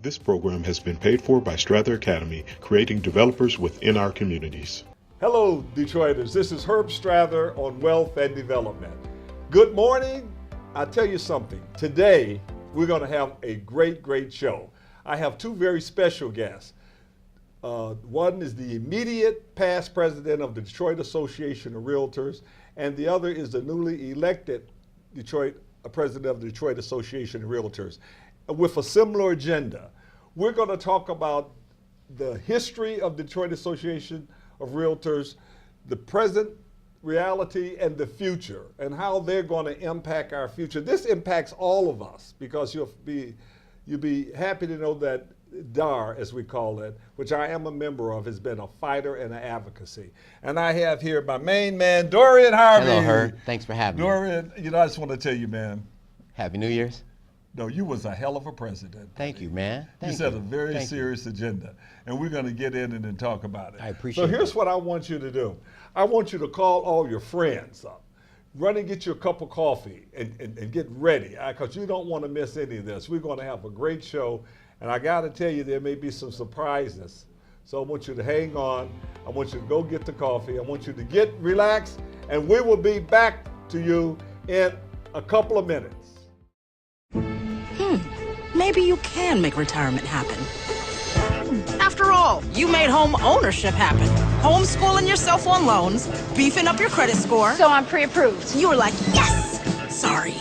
This program has been paid for by Strather Academy, creating developers within our communities. Hello, Detroiters. This is Herb Strather on Wealth and Development. Good morning. I'll tell you something. Today, we're going to have a great show. I have two very special guests. One is the immediate past president of the Detroit Association of Realtors, and the other is the newly elected president of the Detroit Association of Realtors, with a similar agenda. We're going to talk about the history of the Detroit Association of Realtors, the present reality, and the future, and how they're going to impact our future. This impacts all of us, because you'll be happy to know that DAR, as we call it, which I am a member of, has been a fighter and an advocacy. And I have here my main man, Dorian Harvey. Hello, Herb. Thanks for having me. Dorian, I just want to tell you, man. Happy New Year's. No, you was a hell of a president. Thank you, man. You set a very serious agenda, and we're going to get in it and talk about it. I appreciate it. So here's what I want you to do. I want you to call all your friends up. Run and get you a cup of coffee and get ready, because you don't want to miss any of this. We're going to have a great show, and I got to tell you, there may be some surprises. So I want you to hang on. I want you to go get the coffee. I want you to get relaxed, and we will be back to you in a couple of minutes. Maybe you can make retirement happen. After all, you made home ownership happen. Homeschooling yourself on loans, beefing up your credit score. So I'm pre-approved. You were like, yes! Sorry.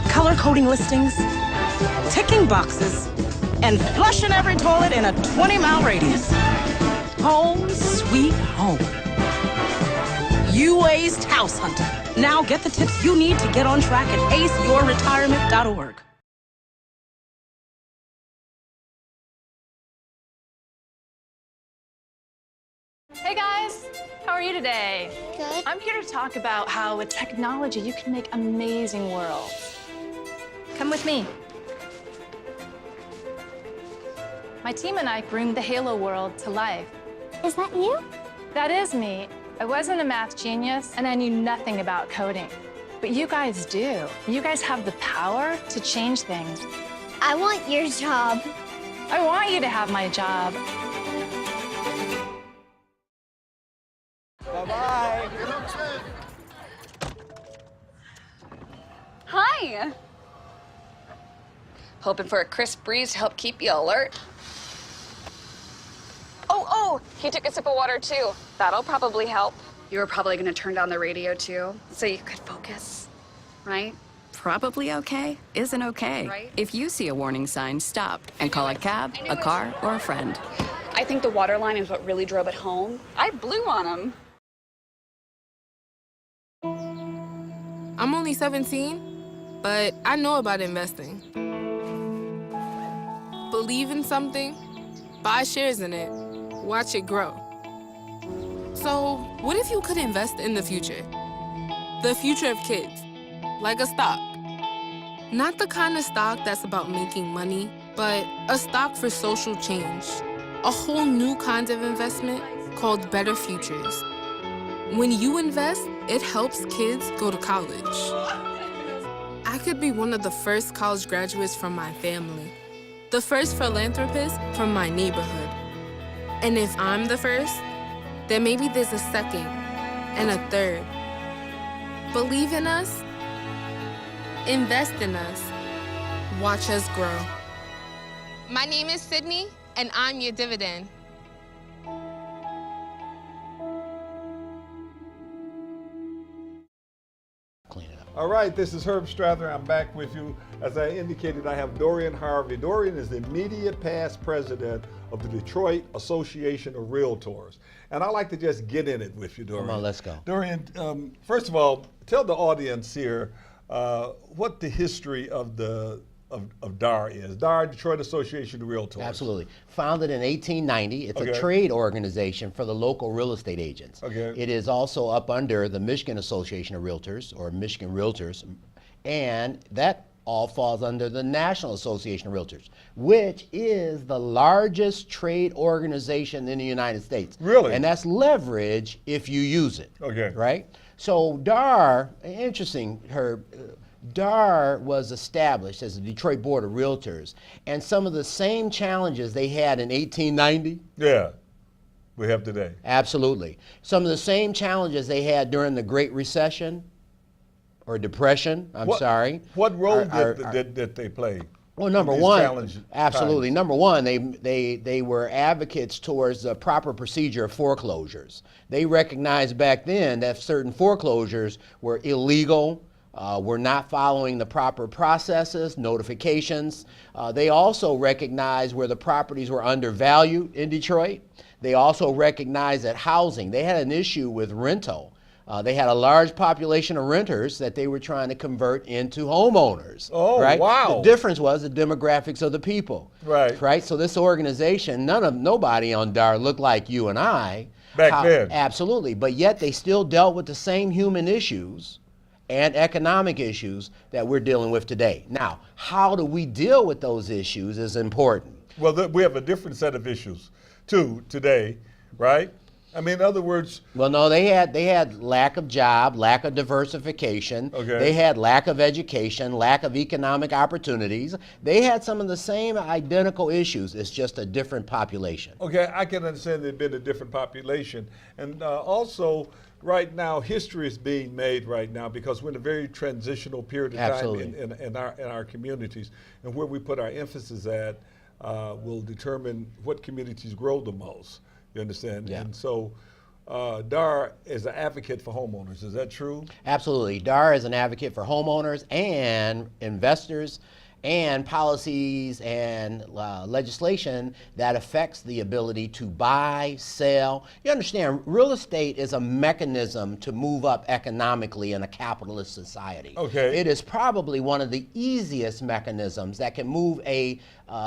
Color coding listings, ticking boxes, and flushing every toilet in a 20-mile radius. Home sweet home. You aced house hunting. Now get the tips you need to get on track at aceyourretirement.org. Hey guys, how are you today? Good. I'm here to talk about how with technology you can make amazing worlds. Come with me. My team and I bring the Halo world to life. Is that you? That is me. I wasn't a math genius and I knew nothing about coding. But you guys do. You guys have the power to change things. I want your job. I want you to have my job. Bye-bye. Hi. Hoping for a crisp breeze to help keep you alert. Oh, he took a sip of water too. That'll probably help. You were probably gonna turn down the radio too, so you could focus, right? Probably okay isn't okay. Right? If you see a warning sign, stop and call a cab, a car, or a friend. I think the water line is what really drove it home. I blew on him. I'm only 17, but I know about investing. Believe in something, buy shares in it, watch it grow. So, what if you could invest in the future? The future of kids, like a stock. Not the kind of stock that's about making money, but a stock for social change. A whole new kind of investment called Better Futures. When you invest, it helps kids go to college. I could be one of the first college graduates from my family, the first philanthropist from my neighborhood. And if I'm the first, then maybe there's a second and a third. Believe in us, invest in us, watch us grow. My name is Sydney, and I'm your dividend. All right, this is Herb Strather. I'm back with you. As I indicated, I have Dorian Harvey. Dorian is the immediate past president of the Detroit Association of Realtors. And I'd like to just get in it with you, Dorian. Come on, let's go. Dorian, first of all, tell the audience here what the history of DAR is. DAR, Detroit Association of Realtors. Absolutely. Founded in 1890, it's a trade organization for the local real estate agents. It is also up under the Michigan Association of Realtors, or Michigan Realtors, and that all falls under the National Association of Realtors, which is the largest trade organization in the United States. Really? And that's leverage if you use it. Okay. Right? So DAR, interesting, Herb, DAR was established as the Detroit Board of Realtors, and some of the same challenges they had in 1890. Yeah, we have today. Absolutely. Some of the same challenges they had during the Great Recession or Depression, What role did they play? Well, number one, absolutely. Number one, they were advocates towards the proper procedure of foreclosures. They recognized back then that certain foreclosures were illegal, were not following the proper processes, notifications. They also recognized where the properties were undervalued in Detroit. They also recognized that housing, they had an issue with rental. They had a large population of renters that they were trying to convert into homeowners. Oh, right? wow. The difference was the demographics of the people. Right. Right. So this organization, nobody on DAR looked like you and I. Back then. Absolutely. But yet they still dealt with the same human issues and economic issues that we're dealing with today. Now, how do we deal with those issues is important. Well, we have a different set of issues, too, today, right? I mean, in other words... Well, no, they had lack of job, lack of diversification. Okay. They had lack of education, lack of economic opportunities. They had some of the same identical issues. It's just a different population. Okay, I can understand they've been a different population. And also, right now, history is being made right now because we're in a very transitional period of time in our communities. And where we put our emphasis at will determine what communities grow the most. You understand? Yeah. And so DAR is an advocate for homeowners. Is that true? Absolutely. DAR is an advocate for homeowners and investors and policies and legislation that affects the ability to buy, sell. You understand, real estate is a mechanism to move up economically in a capitalist society. Okay. It is probably one of the easiest mechanisms that can move a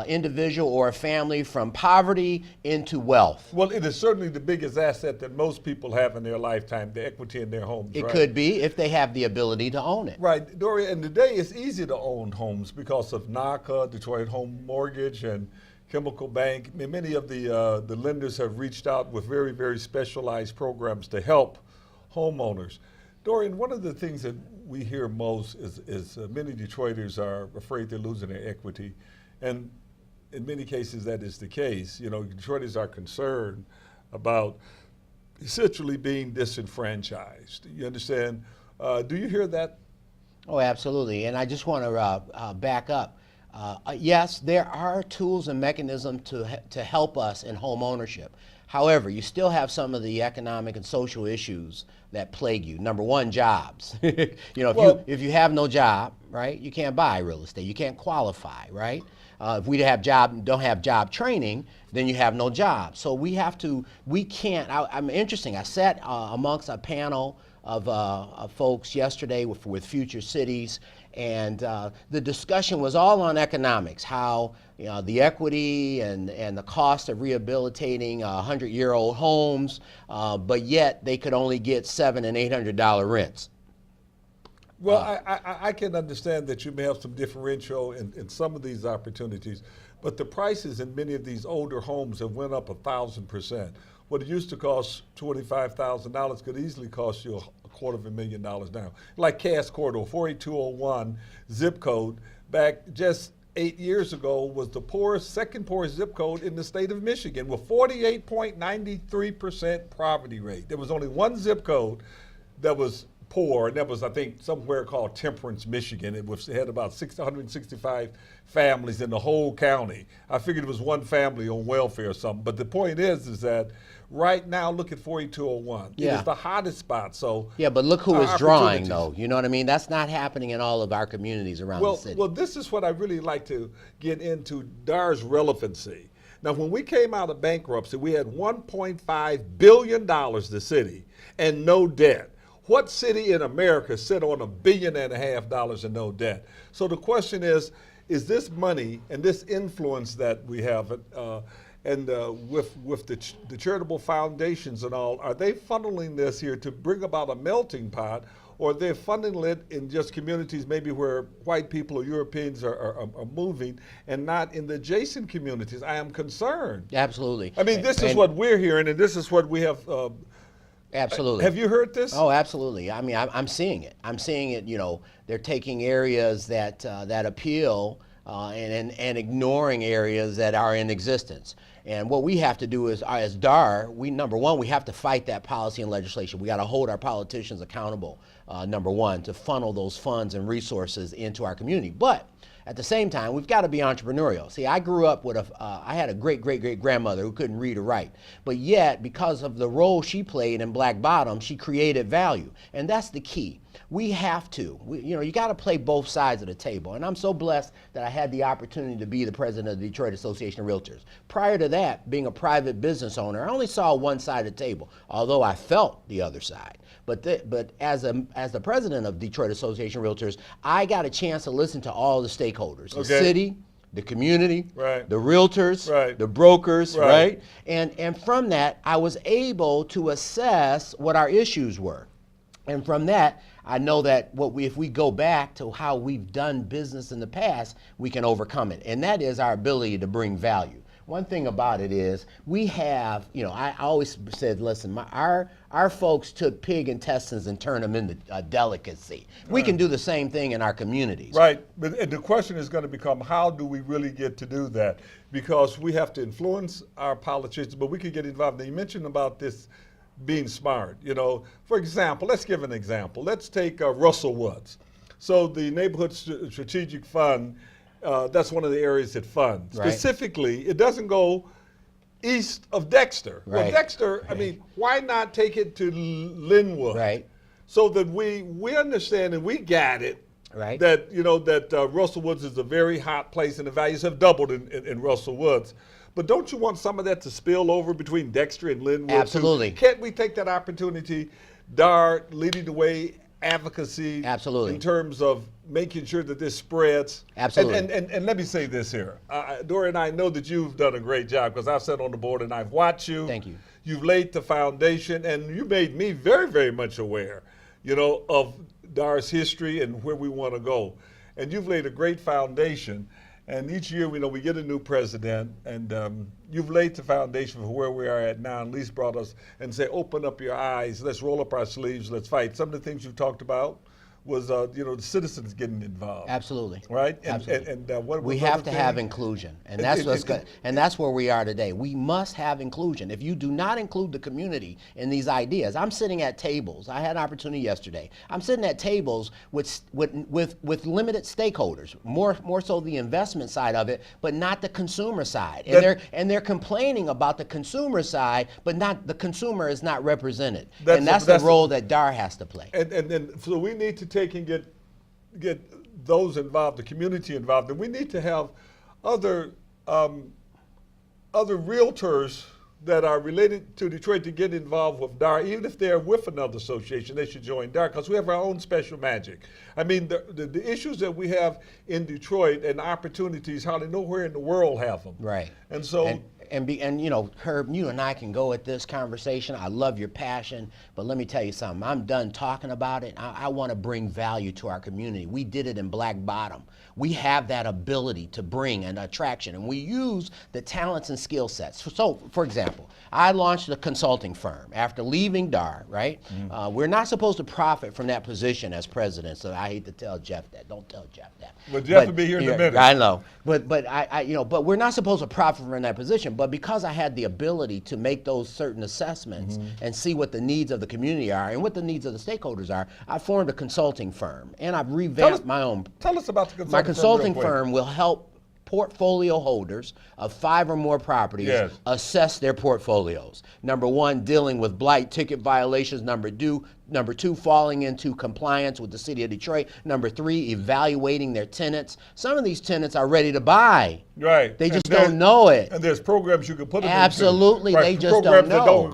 individual or a family from poverty into wealth. Well, it is certainly the biggest asset that most people have in their lifetime, the equity in their homes. It right? could be if they have the ability to own it. Right, Dory, and today it's easy to own homes because of NACA, Detroit Home Mortgage, and Chemical Bank. I mean, many of the lenders have reached out with very, very specialized programs to help homeowners. Dorian, one of the things that we hear most is many Detroiters are afraid they're losing their equity. And in many cases, that is the case. You know, Detroiters are concerned about essentially being disenfranchised. You understand? Do you hear that? Oh, absolutely. And I just want to back up. Yes, there are tools and mechanisms to help us in home ownership. However, you still have some of the economic and social issues that plague you. Number one, jobs. You know, if you have no job, right, you can't buy real estate. You can't qualify, right? If we don't have job training, then you have no job. So we can't. I'm interesting. I sat amongst a panel of folks yesterday with Future Cities, and the discussion was all on economics, how the equity and the cost of rehabilitating 100-year-old homes, but yet they could only get $700 and $800 rents. Well, I can understand that you may have some differential in some of these opportunities, but the prices in many of these older homes have went up 1,000%. What it used to cost $25,000 could easily cost you $250,000 now. Like Cass Corridor, 48201 zip code, back just 8 years ago was the second poorest zip code in the state of Michigan with 48.93% poverty rate. There was only one zip code that was poor, and that was, I think, somewhere called Temperance, Michigan. It had about 165 families in the whole county. I figured it was one family on welfare or something. But the point is that right now, look at 48201. Yeah. It is the hottest spot. So yeah, but look who is drawing, though. You know what I mean? That's not happening in all of our communities around the city. Well, this is what I really like to get into, DAR's relevancy. Now, when we came out of bankruptcy, we had $1.5 billion, the city, and no debt. What city in America sit on $1.5 billion in no debt? So the question is this money and this influence that we have, with the charitable foundations and all, are they funneling this here to bring about a melting pot, or they're funding it in just communities maybe where white people or Europeans are moving and not in the adjacent communities? I am concerned. Absolutely. I mean, this is what we're hearing, and this is what we have Absolutely. Have you heard this? Oh, absolutely. I mean, I'm seeing it. I'm seeing it. They're taking areas that appeal and ignoring areas that are in existence. And what we have to do is, as DAR, number one, we have to fight that policy and legislation. We got to hold our politicians accountable, number one, to funnel those funds and resources into our community. But at the same time, we've got to be entrepreneurial. See, I grew up with I had a great-great-great-grandmother who couldn't read or write. But yet, because of the role she played in Black Bottom, she created value. And that's the key. We have to. You got to play both sides of the table. And I'm so blessed that I had the opportunity to be the president of the Detroit Association of Realtors. Prior to that, being a private business owner, I only saw one side of the table, although I felt the other side. But as the president of Detroit Association of Realtors, I got a chance to listen to all the stakeholders, the city, the community, right, the realtors, right, the brokers, right? And from that, I was able to assess what our issues were. And from that, I know that if we go back to how we've done business in the past, we can overcome it. And that is our ability to bring value. One thing about it is we have, I always said, listen, our folks took pig intestines and turned them into a delicacy. We can do the same thing in our communities. Right, and the question is going to become, how do we really get to do that? Because we have to influence our politicians, but we can get involved. Now, you mentioned about this being smart. For example, let's give an example. Let's take Russell Woods. So the Neighborhood Strategic Fund, that's one of the areas it funds. Right. Specifically, it doesn't go east of Dexter. Right. Well, Dexter, I mean, why not take it to Linwood? Right. So that we understand and we got it. Right. That that Russell Woods is a very hot place and the values have doubled in Russell Woods. But don't you want some of that to spill over between Dexter and Linwood? Absolutely. Too? Can't we take that opportunity, DAR leading the way, advocacy, absolutely, in terms of making sure that this spreads? Absolutely. And let me say this here. Dory and I know that you've done a great job because I've sat on the board and I've watched you. Thank you. You've laid the foundation and you made me very, very much aware, of DAR's history and where we want to go. And you've laid a great foundation. And each year, we get a new president, and you've laid the foundation for where we are at now, and at least brought us and say, open up your eyes, let's roll up our sleeves, let's fight. Some of the things you've talked about was, the citizens getting involved. Absolutely. Right? Absolutely. And what we have to have inclusion, and that's what's good. And that's where we are today. We must have inclusion. If you do not include the community in these ideas, I'm sitting at tables. I had an opportunity yesterday. I'm sitting at tables with limited stakeholders, more so the investment side of it, but not the consumer side. And they're complaining about the consumer side, but not the consumer is not represented. That's the role that DAR has to play. And so we need to take and get those involved, the community involved, and we need to have other realtors that are related to Detroit to get involved with DAR. Even if they're with another association, they should join DAR because we have our own special magic. I mean, the issues that we have in Detroit and opportunities, hardly nowhere in the world have them. Right. And so. And Herb, you and I can go at this conversation. I love your passion, but let me tell you something. I'm done talking about it. I want to bring value to our community. We did it in Black Bottom. We have that ability to bring an attraction, and we use the talents and skill sets. So, for example, I launched a consulting firm after leaving DAR, right? Mm-hmm. We're not supposed to profit from that position as president, so I hate to tell Jeff that. Don't tell Jeff that. But Jeff will be here in a minute. I know. But but we're not supposed to profit from that position. But because I had the ability to make those certain assessments and see what the needs of the community are and what the needs of the stakeholders are, I formed a consulting firm and I've revamped my own. Tell us about the consulting firm. My consulting firm will help portfolio holders of 5 or more properties assess their portfolios. Number 1, dealing with blight ticket violations. Number 2, falling into compliance with the city of Detroit. Number 3, evaluating their tenants. Some of these tenants are ready to buy. Right. They just don't know it. And there's programs you can put them Absolutely, into. they just don't know.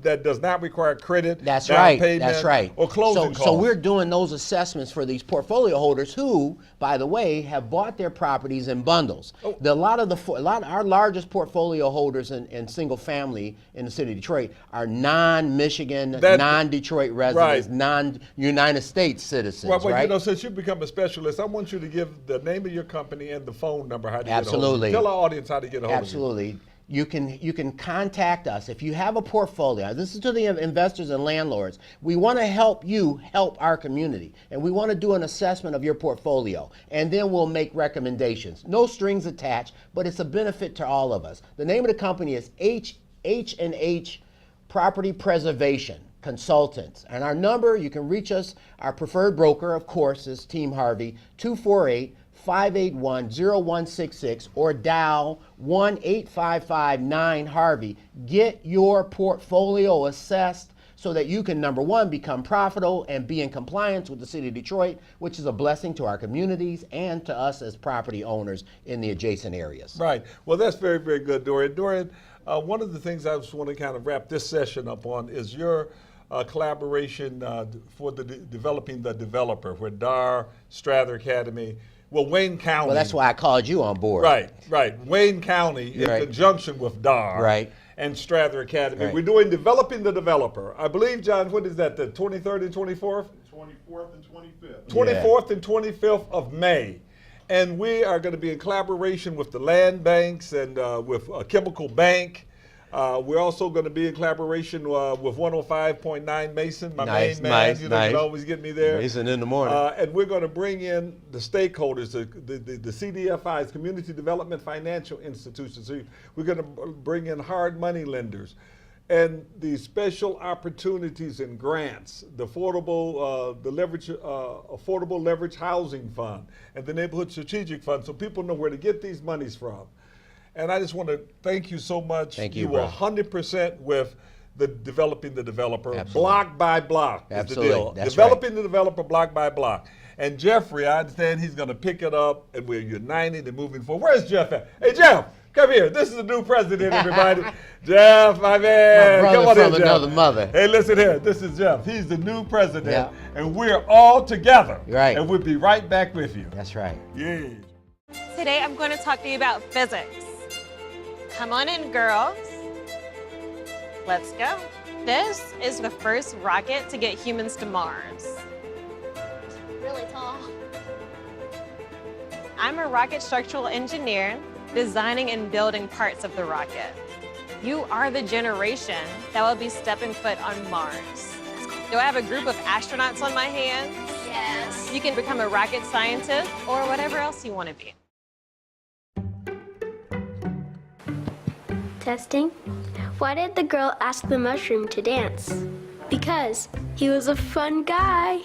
That does not require credit, That's right, payment, that's right. or closing costs. So we're doing those assessments for these portfolio holders who, by the way, have bought their properties in bundles. Our largest portfolio holders in single family in the city of Detroit are non-Michigan, non-Detroit residents, non-United States citizens, right? Since you've become a specialist, I want you to give the name of your company and the phone number how to get a hold of you. Absolutely. Tell our audience how to get a hold of you. Absolutely. you can contact us. If you have a portfolio, this is to the investors and landlords, we want to help you help our community. And we want to do an assessment of your portfolio. And then we'll make recommendations. No strings attached, but it's a benefit to all of us. The name of the company is H&H Property Preservation Consultants. And our number, you can reach us, our preferred broker, of course, is Team Harvey, 248-581-0166, or dial 1-855-9-HARVEY. Get your portfolio assessed so that you can, number one, become profitable and be in compliance with the city of Detroit, which is a blessing to our communities and to us as property owners in the adjacent areas. Right. Well, that's very, very good, Dorian. Dorian, one of the things I just want to kind of wrap this session up on is your collaboration for the developing the developer with DAR, Strather Academy. Well, Wayne County. Well, that's why I called you on board. Right, right. Wayne County in conjunction with DAR and Strather Academy. Right. We're doing Developing the Developer. I believe, John, what is that, the 23rd and 24th? 24th and 25th. 24th and 25th of May. And we are going to be in collaboration with the land banks and with a chemical bank. We're also going to be in collaboration with 105.9 Mason, my main man. You know, you always get me there. Mason in the morning. And we're going to bring in the stakeholders, the CDFIs, Community Development Financial Institutions. So we're going to bring in hard money lenders. And the special opportunities and grants, the affordable leverage housing fund, and the neighborhood strategic fund, so people know where to get these monies from. And I just want to thank you so much. Thank you, You were 100% with the Developing the Developer, Absolutely. Block by block Absolutely. is the deal. That's Developing the Developer, block by block. And Jeffrey, I understand he's going to pick it up, and we're united and moving forward. Where's Jeff at? Hey, Jeff, come here. This is the new president, everybody. Jeff, my man. My Come on brother in, from Jeff. another mother. Hey, listen here. This is Jeff. He's the new president, and we're all together. Right. And we'll be right back with you. That's right. Yeah. Today I'm going to talk to you about physics. Come on in, girls. Let's go. This is the first rocket to get humans to Mars. Really tall. I'm a rocket structural engineer, designing and building parts of the rocket. You are the generation that will be stepping foot on Mars. Do I have a group of astronauts on my hands? Yes. You can become a rocket scientist or whatever else you want to be. Testing. Why did the girl ask the mushroom to dance? Because he was a fun guy.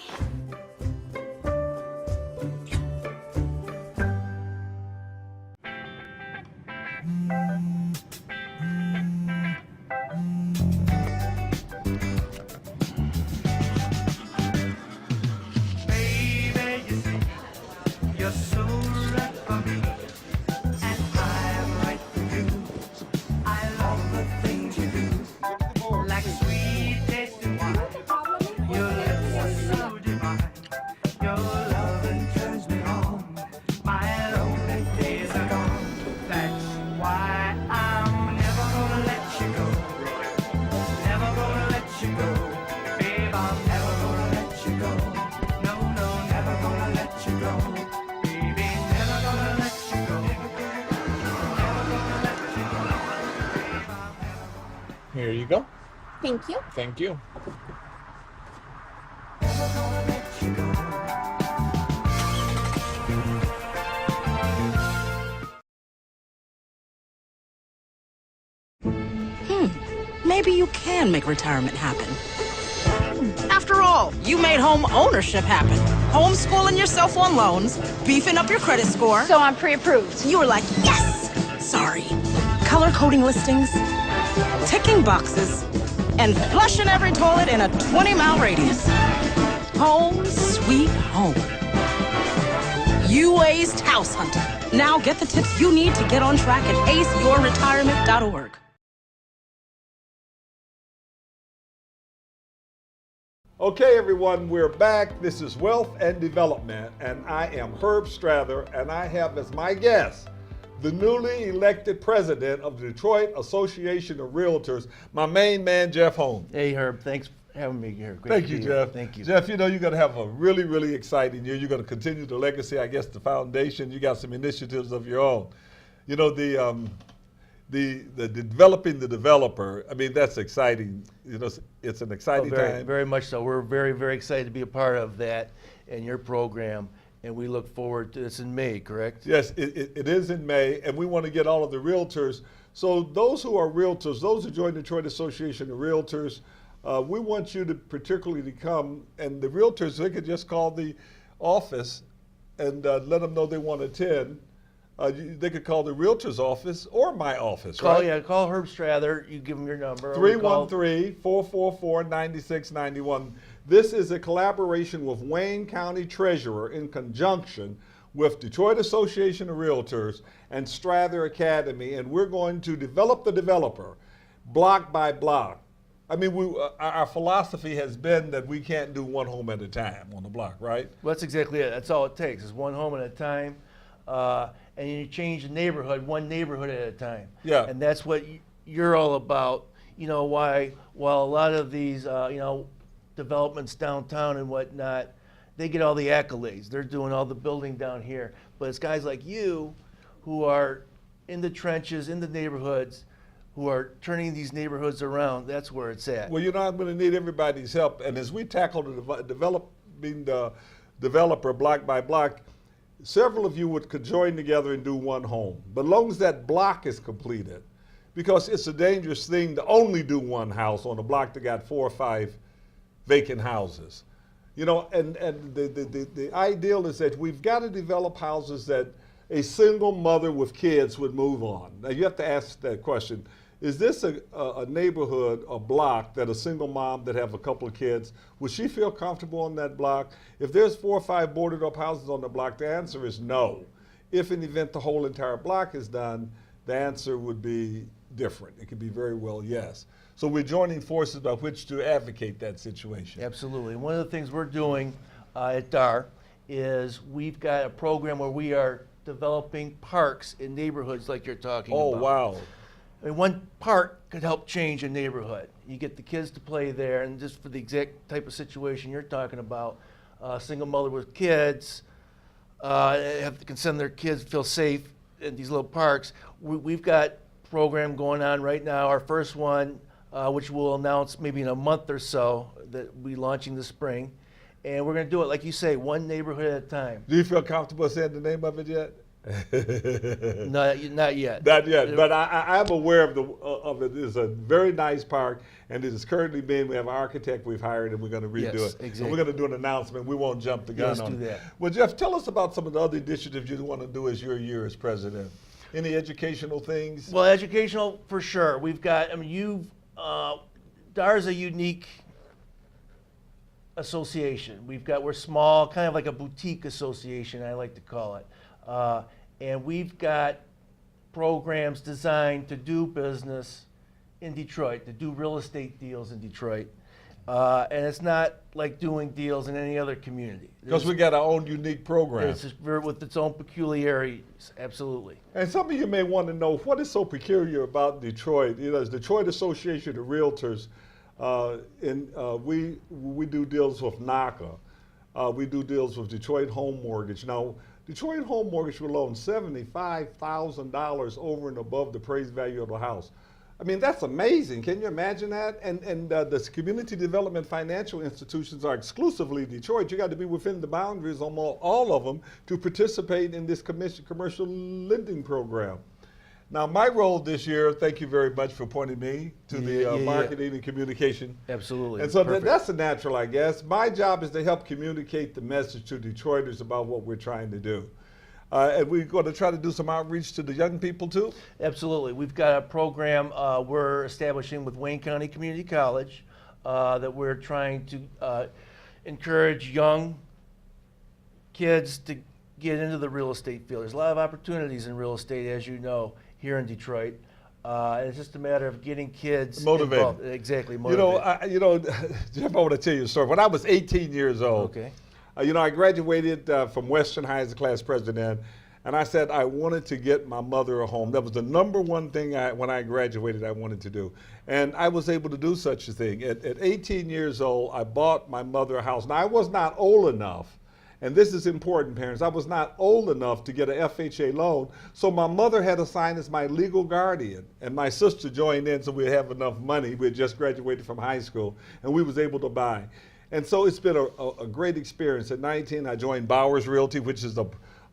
Here you go. Thank you. Thank you. Maybe you can make retirement happen. After all, you made home ownership happen. Homeschooling yourself on loans, beefing up your credit score. So I'm pre-approved. You were like, yes! Sorry. Color coding listings, ticking boxes, and flushing every toilet in a 20-mile radius. Home sweet home. You aced house hunting. Now get the tips you need to get on track at aceyourretirement.org. Okay, everyone, we're back. This is Wealth and Development, and I am Herb Strather, and I have as my guest the newly elected president of the Detroit Association of Realtors, my main man, Jeff Holmes. Hey, Herb, thanks for having me here. Great Thank to you, be here. Jeff. Thank you. Jeff, you know, you're going to have a really, really exciting year. You're going to continue the legacy, I guess, the foundation. You got some initiatives of your own. You know, the developing the developer, I mean, that's exciting. You know, it's an exciting time. Very much so. We're very, very excited to be a part of that and your program, and we look forward to this in May, correct? Yes, it is in May, and we want to get all of the realtors. So those who are realtors, those who join the Detroit Association of Realtors, we want you to particularly to come, and the realtors, they could just call the office and let them know they want to attend. They could call the realtor's office or my office, right? Yeah, call Herb Strather. You give him your number. 313-444-9691. This is a collaboration with Wayne County Treasurer in conjunction with Detroit Association of Realtors and Strather Academy, and we're going to develop the developer block by block. I mean, our philosophy has been that we can't do one home at a time on the block, right? Well, that's exactly it. That's all it takes is one home at a time. And you change the neighborhood, one neighborhood at a time. Yeah. And that's what you're all about. You know, while a lot of these, developments downtown and whatnot, they get all the accolades. They're doing all the building down here. But it's guys like you who are in the trenches, in the neighborhoods, who are turning these neighborhoods around. That's where it's at. Well, I'm going to need everybody's help. And as we tackle developing the developer block by block, several of you could join together and do one home. But as long as that block is completed, because it's a dangerous thing to only do one house on a block that got 4 or 5 vacant houses. You know, and the ideal is that we've got to develop houses that a single mother with kids would move on. Now you have to ask that question. Is this a neighborhood, a block that a single mom that have a couple of kids, would she feel comfortable on that block? If there's 4 or 5 boarded up houses on the block, the answer is no. If in the event the whole entire block is done, the answer would be different. It could be very well yes. So we're joining forces by which to advocate that situation. Absolutely. One of the things we're doing at DAR is we've got a program where we are developing parks in neighborhoods like you're talking about. Oh, wow. I mean, one park could help change a neighborhood. You get the kids to play there, and just for the exact type of situation you're talking about, a single mother with kids can send their kids, feel safe in these little parks. We've got a program going on right now. Our first one, which we'll announce maybe in a month or so, that we'll be launching this spring. And we're going to do it, like you say, one neighborhood at a time. Do you feel comfortable saying the name of it yet? Not yet. Not yet, but I'm aware of it. It's a very nice park, and it is currently we have an architect we've hired, and we're going to redo it. Exactly. So we're going to do an announcement. We won't jump the gun Let's on do it. that. Well, Jeff, tell us about some of the other initiatives you want to do as your year as president. Any educational things? Well, educational for sure. We've got, DAR is a unique association. We're small, kind of like a boutique association, I like to call it. And we've got programs designed to do business in Detroit, to do real estate deals in Detroit. And it's not like doing deals in any other community. Because we got our own unique program. It's with its own peculiarities, absolutely. And some of you may want to know what is so peculiar about Detroit. You know, it's Detroit Association of Realtors. We do deals with NACA. We do deals with Detroit Home Mortgage. Now, Detroit Home Mortgage will loan $75,000 over and above the appraised value of the house. I mean, that's amazing. Can you imagine that? And the community development financial institutions are exclusively Detroit. You got to be within the boundaries on all of them to participate in this commercial lending program. Now, my role this year, thank you very much for pointing me to the marketing and communication. Absolutely. And so that's a natural, I guess. My job is to help communicate the message to Detroiters about what we're trying to do. And we're going to try to do some outreach to the young people too? Absolutely. We've got a program we're establishing with Wayne County Community College that we're trying to encourage young kids to get into the real estate field. There's a lot of opportunities in real estate, as you know, here in Detroit. It's just a matter of getting kids motivated. Involved. Exactly, motivated. Jeff, I want to tell you a story. When I was 18 years old, okay. I graduated from Western High as a class president, and I said I wanted to get my mother a home. That was the number one thing when I graduated I wanted to do. And I was able to do such a thing. At 18 years old, I bought my mother a house. Now, I was not old enough, And this is important, parents. I was not old enough to get an FHA loan, so my mother had to sign as my legal guardian, and my sister joined in so we'd have enough money. We had just graduated from high school, and we was able to buy. And so it's been a great experience. At 19, I joined Bowers Realty, which is a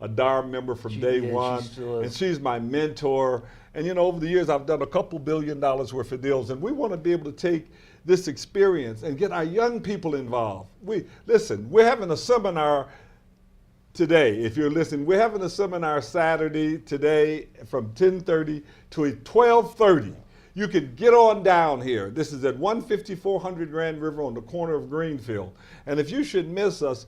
DAR member from day one, and she's my mentor. And you know, over the years, I've done a couple $2 billion worth of deals, and we want to be able to take this experience and get our young people involved. Listen, we're having a seminar today. If you're listening, we're having a seminar Saturday today from 10:30 to 12:30. You can get on down here. This is at 15400 Grand River on the corner of Greenfield. And if you should miss us,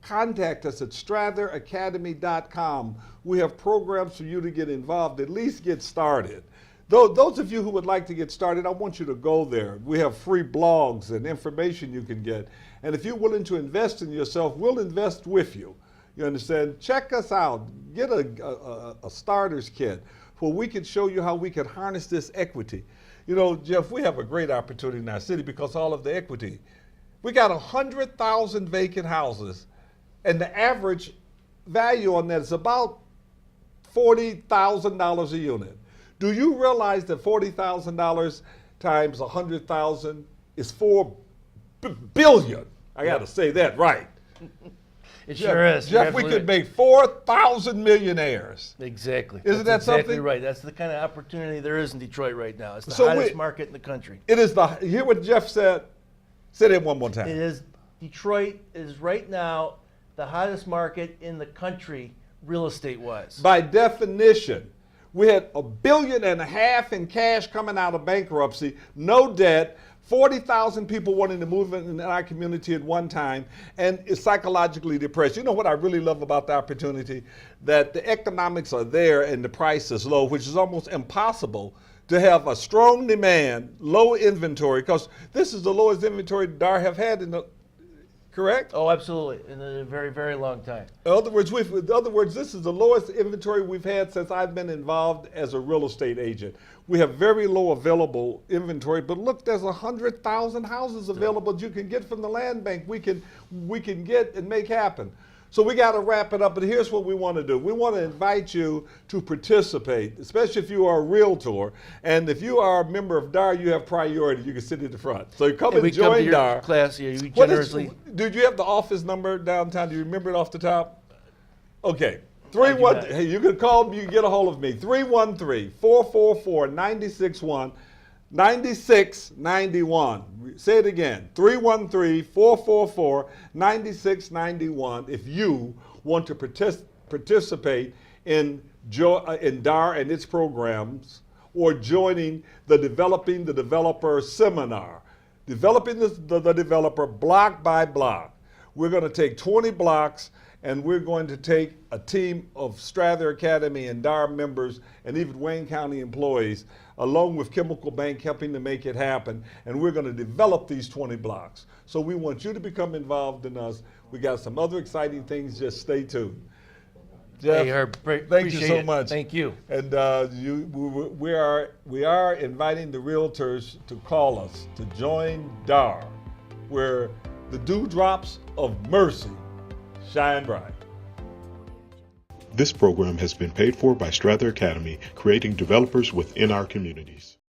contact us at stratheracademy.com. We have programs for you to get involved, at least get started. Those of you who would like to get started, I want you to go there. We have free blogs and information you can get. And if you're willing to invest in yourself, we'll invest with you. You understand? Check us out. Get a starter's kit where we can show you how we can harness this equity. You know, Jeff, we have a great opportunity in our city because all of the equity. We got 100,000 vacant houses, and the average value on that is about $40,000 a unit. Do you realize that $40,000 times 100,000 is $4 billion? I got to say that right. It sure is. Jeff, we could make 4,000 millionaires. Exactly. Isn't that exactly something? Right. That's the kind of opportunity there is in Detroit right now. It's the hottest market in the country. It is the. You hear what Jeff said? Say that one more time. It is. Detroit is right now the hottest market in the country, real estate-wise. By definition, we had $1.5 billion in cash coming out of bankruptcy, no debt. 40,000 people wanting to move in our community at one time, and is psychologically depressed. You know what I really love about the opportunity? That the economics are there and the price is low, which is almost impossible to have a strong demand, low inventory, because this is the lowest inventory DAR have had in the, correct? Oh, absolutely, in a very, very long time. In other words, this is the lowest inventory we've had since I've been involved as a real estate agent. We have very low available inventory, but look, there's 100,000 houses available that you can get from the land bank. We can get and make happen. So we got to wrap it up, but here's what we want to do. We want to invite you to participate, especially if you are a realtor, and if you are a member of DAR, you have priority. You can sit at the front. So you come and join DAR. Class here. You generously. Did you have the office number downtown? Do you remember it off the top? Okay. Hey, you can call me, you can get a hold of me. 313-444-9691. 9691. Say it again. 313-444-9691 if you want to participate in DAR and its programs, or joining the Developing the Developer seminar. Developing the Developer block by block. We're going to take 20 blocks, and we're going to take a team of Strather Academy and DAR members and even Wayne County employees, along with Chemical Bank, helping to make it happen. And we're going to develop these 20 blocks. So we want you to become involved in us. We got some other exciting things. Just stay tuned. Jeff, hey, Herb, thank you so much. Thank you. And we are inviting the realtors to call us to join DAR, where the dewdrops of mercy shine bright. This program has been paid for by Strather Academy, creating developers within our communities.